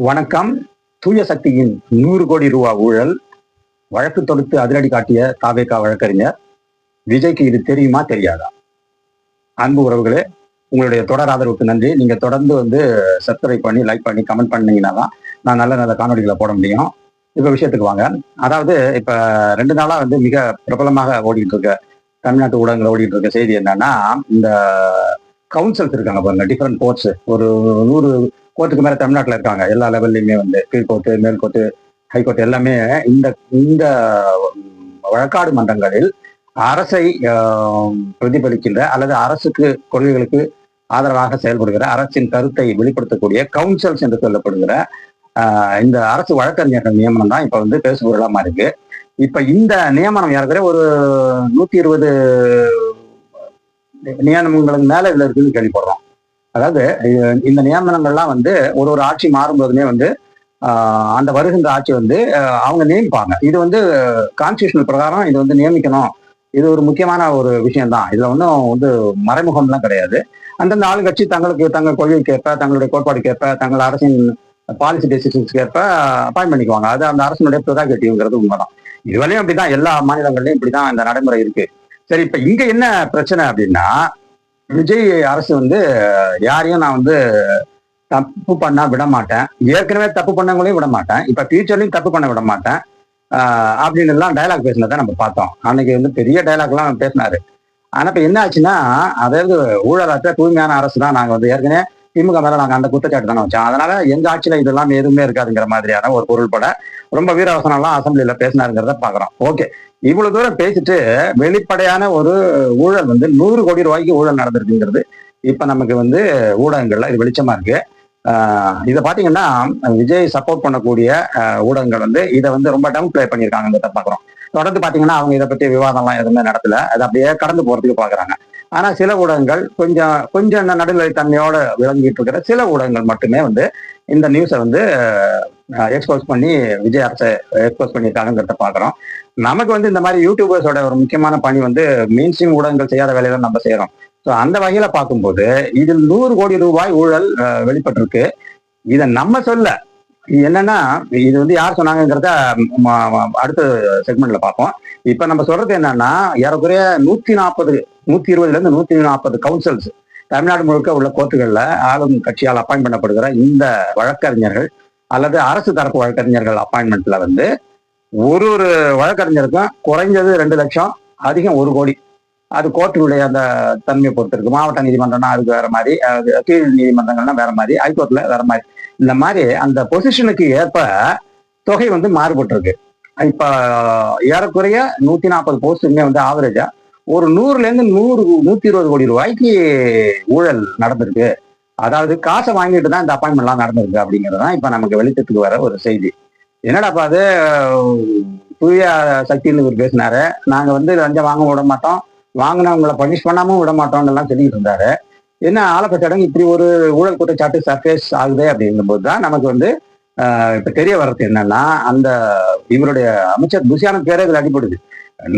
வணக்கம். தூய சக்தியின் 100 கோடி ரூபா ஊழல் வழக்கு தொடுத்து அதிரடி காட்டிய தாவேகா வழக்கறிஞர் விஜய்க்கு இது தெரியுமா தெரியாதா? அன்பு உறவுகளே, உங்களுடைய தொடர் ஆதரவுக்கு நன்றி. நீங்க தொடர்ந்து சப்ஸ்கிரைப் பண்ணி, லைக் பண்ணி, கமெண்ட் பண்ணீங்கன்னா தான் நான் நல்ல நல்ல காணொலிகளை போட முடியும். இப்ப விஷயத்துக்கு வாங்க. அதாவது இப்ப 2 நாளா மிக பிரபலமாக ஓடிட்டு இருக்க தமிழ்நாட்டு ஊடகங்கள் ஓடிட்டு இருக்க செய்தி என்னன்னா, இந்த கவுன்சில்ஸ் இருக்காங்க பாருங்க, டிஃபரெண்ட் கோர்ட்ஸ், ஒரு 100 கோர்ட்டுக்கு மேல தமிழ்நாட்டில் இருக்காங்க. எல்லா லெவல்லையுமே கீழ்கோர்ட்டு, மேல்கோர்ட்டு, ஹைகோர்ட் எல்லாமே இந்த இந்த வழக்காடு மன்றங்களில் அரசை பிரதிபலிக்கின்ற அல்லது அரசுக்கு கொள்கைகளுக்கு ஆதரவாக செயல்படுகிற, அரசின் கருத்தை வெளிப்படுத்தக்கூடிய கவுன்சில்ஸ் என்று சொல்லப்படுகிற இந்த அரசு வழக்கறிஞர்கள் நியமனம் தான் இப்ப பேசுபொருளாமா இருக்கு. இப்ப இந்த நியமனம் ஏற்கனவே ஒரு 120 நியமனங்களுக்கு மேல இதுல இருக்குன்னு கேள்விப்படுறோம். அதாவது இந்த நியமனங்கள்லாம் ஒரு ஒரு ஆட்சி மாறும்போதுமே அந்த வருகின்ற ஆட்சி அவங்க நியமிப்பாங்க. இது கான்ஸ்டியூஷனல் பிரகாரம் இது நியமிக்கணும். இது ஒரு முக்கியமான ஒரு விஷயம் தான். இதுல ஒன்றும் மறைமுகம்லாம் கிடையாது. அந்தந்த ஆளுங்கட்சி தங்கள் கொள்கைக்கு ஏற்ப, தங்களுடைய கோட்பாடுக்கு ஏற்ப, தங்கள் அரசின் பாலிசி டெசிஷன்ஸ்க்கு ஏற்ப அப்பாயின் பண்ணிக்குவாங்க. அது அந்த அரசினுடைய ப்ரெரோகேட்டிவ்ங்கிறது உண்மைதான். இதுவரையும் அப்படிதான், எல்லா மாநிலங்கள்லயும் இப்படிதான் இந்த நடைமுறை இருக்கு. சரி, இப்ப இங்க என்ன பிரச்சனை அப்படின்னா, விஜய் அரசு யாரையும் நான் தப்பு பண்ணா விட மாட்டேன், ஏற்கனவே தப்பு பண்ணவங்களையும் விட மாட்டேன், இப்ப ஃபியூச்சர்லயும் தப்பு பண்ண விட மாட்டேன் அப்படின்னு எல்லாம் டைலாக் பேசினதை நம்ம பார்த்தோம். அன்னைக்கு பெரிய டைலாக் எல்லாம் பேசினாரு. ஆனா இப்ப என்ன ஆச்சுன்னா, அதாவது ஊழலற்ற தூய்மையான அரசு தான் நாங்க ஏற்கனவே திமுக மேல நாங்க அந்த குற்றச்சாட்டு தானே வச்சோம், அதனால எங்க ஆட்சியில இதெல்லாம் எதுவுமே இருக்காதுங்கிற மாதிரியான ஒரு பொருள்பட ரொம்ப வீரவசனம் எல்லாம் அசம்பிளியில பேசினாருங்கிறத பாக்குறோம். ஓகே, இவ்வளவு தூரம் பேசிட்டு வெளிப்படையான ஒரு ஊழல் 100 கோடி ரூபாய்க்கு ஊழல் நடந்திருக்குங்கிறது இப்ப நமக்கு ஊடகங்கள்ல இது வெளிச்சமா இருக்கு. இதை பாத்தீங்கன்னா விஜய் சப்போர்ட் பண்ணக்கூடிய ஊடகங்கள் இதை ரொம்ப டவுன் பிளே பண்ணியிருக்காங்கிறத பாக்குறோம். தொடர்ந்து பாத்தீங்கன்னா அவங்க இதை பற்றி விவாதம்லாம் எதுவுமே நடத்தல, அதை அப்படியே கடந்து போறதுக்கு பாக்குறாங்க. ஆனா சில ஊடகங்கள் கொஞ்சம் நடுநிலைத்தன்மையோட விளங்கிட்டு இருக்கிற சில ஊடகங்கள் மட்டுமே இந்த நியூஸை எக்ஸ்போஸ் பண்ணி விஜய் அரசை எக்ஸ்போஸ் பண்ணியிருக்காங்கிறத பாக்குறோம். நமக்கு இந்த மாதிரி யூடியூபர்ஸோட ஒரு முக்கியமான பணி மெயின் ஸ்ட்ரீம் ஊடகங்கள் செய்யாத வேலையில நம்ம செய்யறோம். ஸோ அந்த வகையில பார்க்கும்போது இதில் 100 கோடி ரூபாய் ஊழல் வெளிப்பட்டிருக்கு. இதை நம்ம சொல்ல, என்னன்னா இது யார் சொன்னாங்கிறத அடுத்த செக்மெண்ட்ல பார்ப்போம். இப்ப நம்ம சொல்றது என்னன்னா, ஏறக்குறைய 120 140 கவுன்சில்ஸ் தமிழ்நாடு முழுக்க உள்ள கோர்ட்டுகள்ல ஆளும் கட்சியால் அப்பாயின் பண்ணப்படுகிற இந்த வழக்கறிஞர்கள் அல்லது அரசு தரப்பு வழக்கறிஞர்கள் அப்பாயின்மெண்ட்ல ஒரு ஒரு வழக்கறிஞருக்கும் குறைஞ்சது 2 லட்சம், அதிகம் 1 கோடி. அது கோர்ட்டுடைய அந்த தன்மையை பொறுத்து இருக்கு. மாவட்ட நீதிமன்றம்னா அதுக்கு வேற மாதிரி, கீழ் நீதிமன்றங்கள்னா வேற மாதிரி, ஹைகோர்ட்ல வேற மாதிரி. இந்த மாதிரி அந்த பொசிஷனுக்கு ஏற்ப தொகை மாறுபட்டு இருக்கு. இப்ப ஏறக்குறைய 140 போஸ்டுமே ஆவரேஜா ஒரு 100 கோடி ரூபாய்க்கு ஊழல் நடந்திருக்கு. அதாவது காசை வாங்கிட்டு தான் இந்த அப்பாயின்மெண்ட்லாம் நடந்திருக்கு அப்படிங்கிறது தான் இப்ப நமக்கு வெளிச்சத்துக்கு வர ஒரு செய்தி. என்னடாப்பா அது, தூய சக்தின்னு இவர் பேசினாரு, நாங்க லஞ்சம் வாங்க விட மாட்டோம், வாங்கினவங்களை பனிஷ் பண்ணாம விட மாட்டோம்னு எல்லாம் சொல்லிட்டு இருந்தாரு. என்ன ஆலப்பட்டடங்கு இப்படி ஒரு ஊழல் குற்றச்சாட்டு சர்ஃபேஸ் ஆகுது அப்படிங்கும்போது தான் நமக்கு இப்ப தெரிய வர்றது என்னன்னா, அந்த இவருடைய அமைச்சர் துஷியானந்த் பேரே இதுல அடிபடுது.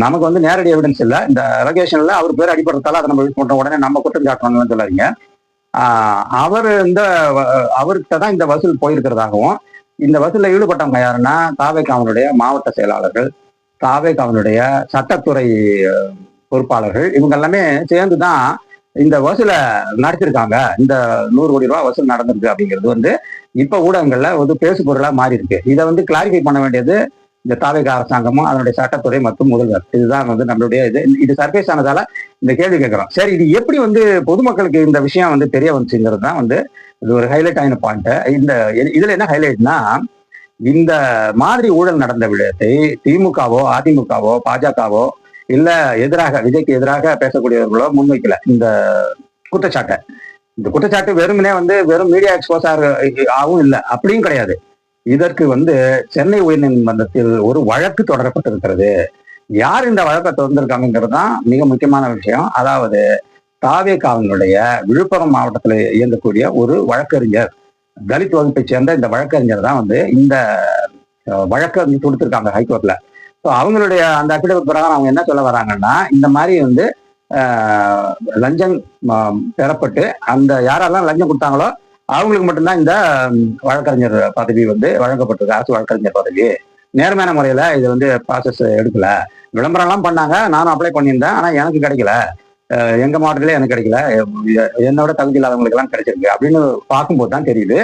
நமக்கு நேரடி எவிடன்ஸ் இல்லை, இந்த அலகேஷன்ல அவர் பேர் அடிபடுறதால அதை நம்ம யூஸ் பண்ற உடனே நம்ம குற்றம் சாட்டணும்னு சொல்லாதீங்க. அவர் அவர்கிட்ட தான் இந்த வசூல் போயிருக்கிறதாகவும், இந்த வசூல்ல ஈடுபட்டவங்க யாருன்னா தாவேகாவினுடைய மாவட்ட செயலாளர்கள், தாவேகாவினுடைய சட்டத்துறை பொறுப்பாளர்கள், இவங்க எல்லாமே சேர்ந்துதான் இந்த வசூலை நடத்திருக்காங்க. இந்த 100 கோடி ரூபாய் வசூல் நடந்திருக்கு அப்படிங்கிறது இப்ப ஊடகங்கள்ல பேசு பொருளா மாறி இருக்கு. இதை கிளாரிஃபை பண்ண வேண்டியது இந்த தாவேகா அரசாங்கமும் அதனுடைய சட்டத்துறை மற்றும் முதல்வர். இதுதான் நம்மளுடைய இது சர்ஃபேஸ் ஆனதால இந்த கேள்வி கேட்கிறோம். சரி, இது எப்படி பொதுமக்களுக்கு இந்த விஷயம் தெரிய வந்துச்சுங்கிறது தான் இது ஒரு ஹைலைட் ஆன பாயிண்ட். இதுல என்ன ஹைலைட்னா, இந்த மாதிரி ஊழல் நடந்த விடயத்தை திமுகவோ, அதிமுகவோ, பாஜகவோ இல்ல விஜய்க்கு எதிராக பேசக்கூடியவர்களோ முன்வைக்கல இந்த குற்றச்சாட்டை. இந்த குற்றச்சாட்டு வெறுமனே வெறும் மீடியா எக்ஸ்போஸ் ஆகவும் இல்லை, அப்படியும் கிடையாது. இதற்கு சென்னை உயர்நீதிமன்றத்தில் ஒரு வழக்கு தொடரப்பட்டிருக்கிறது. யார் இந்த வழக்கை தொடர்ந்திருக்காங்கிறது தான் மிக முக்கியமான விஷயம். அதாவது தாவேகாவினுடைய விழுப்புரம் மாவட்டத்தில் இயங்கக்கூடிய ஒரு வழக்கறிஞர், தலித் வகுப்பை சேர்ந்த இந்த வழக்கறிஞர் தான் இந்த வழக்கை கொடுத்திருக்காங்க ஹைகோர்ட்ல. ஸோ அவங்களுடைய அந்த அபிடவிட் பிரகாரம் அவங்க என்ன சொல்ல வராங்கன்னா, இந்த மாதிரி லஞ்சம் பெறப்பட்டு அந்த யாரெல்லாம் லஞ்சம் கொடுத்தாங்களோ அவங்களுக்கு மட்டும்தான் இந்த வழக்கறிஞர் பதவி வந்து வழங்கப்பட்டிருக்கு, அரசு வழக்கறிஞர் பதவி. நேர்மையான முறையில இது வந்து ப்ராசஸ் எடுக்கல. விளம்பரம் எல்லாம் பண்ணாங்க, நானும் அப்ளை பண்ணியிருந்தேன், ஆனா எனக்கு கிடைக்கல. எங்க மாவட்டத்திலே எனக்கு கிடைக்கல, என்னோட தகுதி இல்லாதவங்களுக்கு எல்லாம் கிடைச்சிருக்கு அப்படின்னு பார்க்கும்போது தான் தெரியுது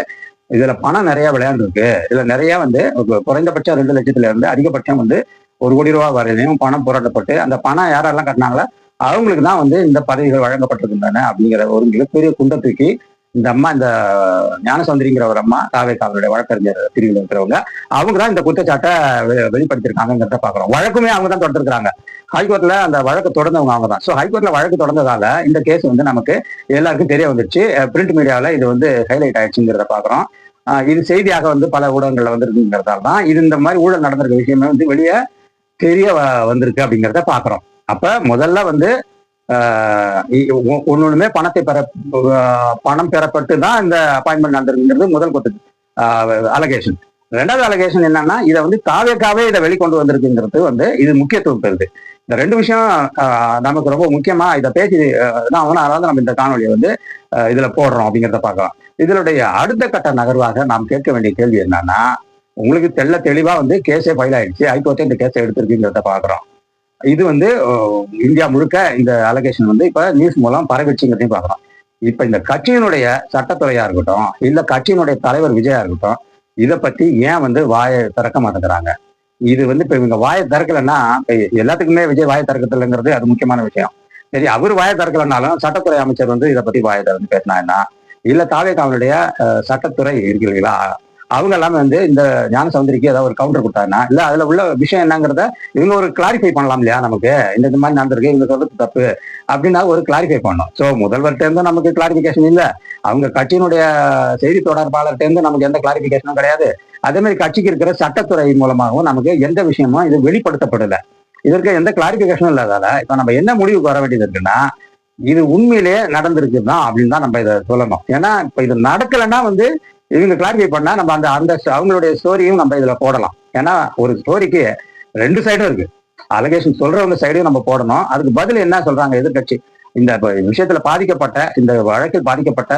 இதுல பணம் நிறைய விளையாண்டுருக்கு. இதுல நிறைய வந்து குறைந்தபட்சம் 2 லட்சத்துல இருந்து அதிகபட்சம் வந்து 1 கோடி ரூபாய் வரையிலையும் பணம் புரட்டப்பட்டு அந்த பணம் யாரெல்லாம் கட்டினாங்களோ அவங்களுக்கு தான் வந்து இந்த பதவிகள் வழங்கப்பட்டிருக்கின்றன அப்படிங்கிற ஒரு மிகப்பெரிய குண்டை தூக்கி இந்த அம்மா, இந்த ஞானசௌந்தரிங்கிற ஒரு அம்மா, தாவேகாவுடைய வழக்கறிஞர் பிரிவில் இருக்கிறவங்க, அவங்க தான் இந்த குற்றச்சாட்டை வெளிப்படுத்திருக்காங்கிறத பாக்குறோம். வழக்குமே அவங்க தான் தொடர்ந்துருக்காங்க. ஹைகோர்ட்ல அந்த வழக்கு தொடர்ந்தவங்க அவங்க தான். ஸோ ஹைகோர்ட்ல வழக்கு தொடர்ந்ததால இந்த கேஸ் வந்து நமக்கு எல்லாருக்கும் தெரிய வந்துருச்சு. பிரிண்ட் மீடியாவில் இது வந்து ஹைலைட் ஆயிடுச்சுங்கிறத பாக்குறோம். இது செய்தியாக வந்து பல ஊடகங்கள்ல வந்துருக்குங்கிறதால தான் இது இந்த மாதிரி ஊழல் நடந்திருக்க விஷயமே வந்து வெளியே தெரிய வந்திருக்கு அப்படிங்கிறத பாக்குறோம். அப்ப முதல்ல வந்து ஒண்ணுமே பணம் பெறப்பட்டு தான் இந்த அப்பாயின்மெண்ட் நடந்திருக்குங்கிறது முதல் அலகேஷன். ரெண்டாவது அலகேஷன் என்னன்னா, இதை வந்து தாவேக்காவே இதை வெளிக்கொண்டு வந்திருக்குங்கிறது வந்து இது முக்கியத்துவம் பெறுது. இந்த 2 விஷயம் நமக்கு ரொம்ப முக்கியமா இதை பேசி தான் ஆகணும். அதனால நம்ம இந்த காணொலியை வந்து இதுல போடுறோம் அப்படிங்கிறத பார்க்கலாம். இதனுடைய அடுத்த கட்ட நகர்வாக நாம் கேட்க வேண்டிய கேள்வி என்னன்னா, உங்களுக்கு தெளிவா வந்து கேஸே ஃபைல் ஆயிடுச்சு, ஹைகோர்ட்டே இந்த கேஸை எடுத்திருக்குங்கிறத பாக்குறோம். இது வந்து இந்தியா முழுக்க இந்த அலகேஷன் வந்து இப்ப நியூஸ் மூலம் பரவிடுச்சுங்கிறதையும் பாக்குறோம். இப்ப இந்த கட்சியினுடைய சட்டத்துறையா இருக்கட்டும், இல்ல கட்சியினுடைய தலைவர் விஜயா இருக்கட்டும், இதை பத்தி ஏன் வந்து வாயை திறக்க மாட்டேங்கிறாங்க? இது வந்து இப்ப இவங்க வாயை திறக்கலன்னா, எல்லாத்துக்குமே விஜய் வாயை திறக்கத்தில்லைங்கிறது அது முக்கியமான விஷயம். சரி, அவர் வாயை திறக்கலன்னாலும் சட்டத்துறை அமைச்சர் வந்து இதை பத்தி வாயை திறந்து பேசினா என்ன? இல்ல தாவேகாவுடைய சட்டத்துறை இருக்கு இல்லைங்களா, அவங்க எல்லாமே வந்து இந்த ஞானசௌந்தரிக்கு ஏதாவது ஒரு கவுண்டர் கொடுத்தாங்கன்னா, இல்ல அதுல உள்ள விஷயம் என்னங்கிறத இவங்க ஒரு கிளாரிஃபை பண்ணலாம் இல்லையா? நமக்கு இந்த மாதிரி நடந்திருக்கு, இவங்க சொல்றது தப்பு அப்படின்னா ஒரு கிளாரிஃபை பண்ணணும். ஸோ முதல்வர்கிட்ட இருந்து நமக்கு கிளாரிபிகேஷன் இல்லை, அவங்க கட்சியினுடைய செய்தி தொடர்பாளர்கிட்ட இருந்து நமக்கு எந்த கிளாரிபிகேஷனும் கிடையாது. அதே மாதிரி கட்சிக்கு இருக்கிற சட்டத்துறை மூலமாகவும் நமக்கு எந்த விஷயமும் இது வெளிப்படுத்தப்படல. இதற்கு எந்த கிளாரிபிகேஷனும் இல்லாதால இப்ப நம்ம என்ன முடிவுக்கு வர வேண்டியது இருக்குன்னா, இது உண்மையிலேயே நடந்திருக்குதான் அப்படின்னு தான் நம்ம இதை சொல்லணும். ஏன்னா இப்ப இது நடக்கலைன்னா வந்து இவங்க கிளாரிஃபை பண்ணா நம்ம அந்த அந்த அவங்களுடைய ஸ்டோரியும் நம்ம இதுல போடலாம். ஏன்னா ஒரு ஸ்டோரிக்கு 2 சைடும் இருக்கு. அலிகேஷன் சொல்றவங்க சைடையும் நம்ம போடணும். அதுக்கு பதில் என்ன சொல்றாங்க எதிர்கட்சி, இந்த விஷயத்துல பாதிக்கப்பட்ட, இந்த வழக்கில் பாதிக்கப்பட்ட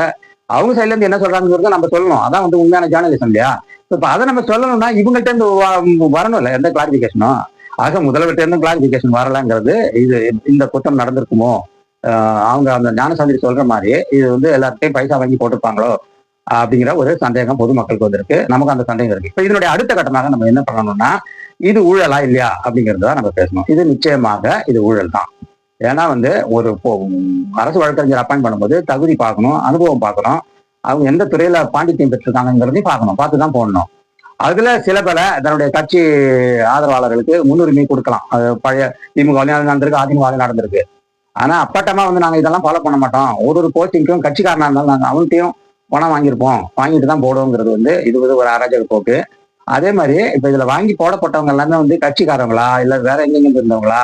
அவங்க சைட்ல இருந்து என்ன சொல்றாங்கிறத நம்ம சொல்லணும். அதான் வந்து உண்மையான ஜேர்னலிசம் இல்லையா? இப்ப அதை நம்ம சொல்லணும்னா இவங்கள்ட்ட இருந்து வரணும் இல்லை எந்த கிளாரிபிகேஷனும். ஆக முதல்வர்கிட்ட இருந்து கிளாரிபிகேஷன் வரலங்கிறது இது இந்த குற்றம் நடந்திருக்குமோ, அவங்க அந்த ஞானசௌந்தரி சொல்ற மாதிரி இது வந்து எல்லார்ட்டையும் பைசா வாங்கி போட்டிருப்பாங்களோ அப்படிங்கிற ஒரு சந்தேகம் பொதுமக்களுக்கு வந்திருக்கு. நமக்கு அந்த சந்தேகம் இருக்கு. இப்ப இதனுடைய அடுத்த கட்டமாக நம்ம என்ன பண்ணணும்னா, இது ஊழலா இல்லையா அப்படிங்கிறத நம்ம பேசணும். இது நிச்சயமாக இது ஊழல் தான். ஏன்னா வந்து ஒரு அரசு வழக்கறிஞர் அப்பாயிண்ட் பண்ணும்போது தகுதி பார்க்கணும், அனுபவம் பார்க்கணும், அவங்க எந்த துறையில பாண்டித்யம் பெற்றிருக்காங்கிறதையும் பார்க்கணும், பார்த்துதான் போடணும். அதுல சில பல தன்னுடைய கட்சி ஆதரவாளர்களுக்கு முன்னுரிமை கொடுக்கலாம். அது பழைய திமுக நடந்திருக்கு, அதிமுக நடந்திருக்கு. ஆனா அப்பட்டமா வந்து நாங்க இதெல்லாம் ஃபாலோ பண்ண மாட்டோம், ஒரு போஸ்டிங்க்கும் கட்சிக்காரனா இருந்தாலும் நாங்க அவன்கிட்டையும் பணம் வாங்கியிருப்போம், வாங்கிட்டு தான் போடுவோங்கிறது வந்து இது வந்து ஒரு அராஜக போக்கு. அதே மாதிரி இப்ப இதுல வாங்கி போடப்பட்டவங்க எல்லாமே வந்து கட்சிக்காரங்களா இல்ல வேற எங்கெங்க இருந்தவங்களா,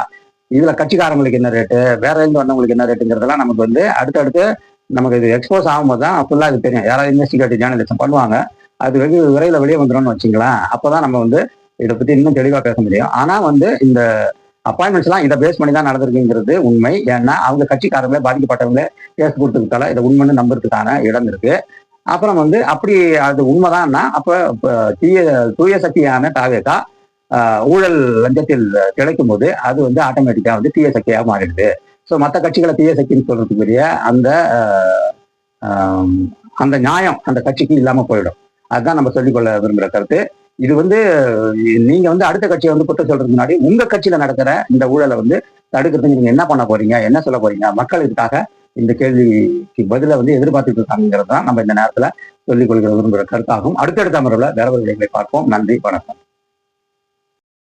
இதுல கட்சிக்காரங்களுக்கு என்ன ரேட்டு, வேற எங்க வந்தவங்களுக்கு என்ன ரேட்டுங்கிறதெல்லாம் நமக்கு வந்து அடுத்தடுத்து நமக்கு இது எக்ஸ்போஸ் ஆகும்போது தான் ஃபுல்லா இது தெரியும். யாராவது இன்வெஸ்டிகேட்டிவ் ஜேர்னலிசம் பண்ணுவாங்க, அது வெகு விரைவில் வெளியே வந்துடும்னு வச்சுங்களேன். அப்பதான் நம்ம வந்து இதை பத்தி இன்னும் தெளிவா பேச முடியும். ஆனா வந்து இந்த அப்பாயின்மெண்ட்ஸ் எல்லாம் இதை பேஸ் பண்ணி தான் நடந்திருக்குங்கிறது உண்மை. ஏன்னா அவங்க கட்சிக்காரங்களே பாதிக்கப்பட்டவங்களே கேஸ் கொடுத்ததுக்கால இதை உண்மைன்னு நம்புறதுக்கான இடம் இருக்கு. அப்புறம் வந்து அப்படி அது உண்மைதான்னா அப்ப தூய சக்தியான தாவேகா ஊழல் லஞ்சத்தில் கிடைக்கும் போது அது வந்து ஆட்டோமேட்டிக்கா வந்து தீய சக்தியாக மாறிடுது. ஸோ மற்ற கட்சிகளை தீய சக்தின்னு சொல்றதுக்குரிய அந்த அந்த நியாயம் அந்த கட்சிக்கு இல்லாம போயிடும். அதுதான் நம்ம சொல்லிக்கொள்ள விரும்புகிற கருத்து. இது வந்து நீங்க வந்து அடுத்த கட்சியை வந்து குற்றம் சொல்றதுக்கு முன்னாடி உங்க கட்சியில நடக்கிற இந்த ஊழலை வந்து தடுக்கிறதுக்கு நீங்க என்ன பண்ண போறீங்க, என்ன சொல்ல போறீங்க, மக்கள் இதுக்காக இந்த கேள்விக்கு பதில வந்து எதிர்பார்த்துட்டு இருக்காங்கிறது தான் நம்ம இந்த நேரத்துல சொல்லிக் கொள்கிற விரும்புகிற கருத்தாகும். அடுத்தடுத்த அமர்வுல வேற ஒரு விடயங்களை பார்ப்போம். நன்றி, வணக்கம்.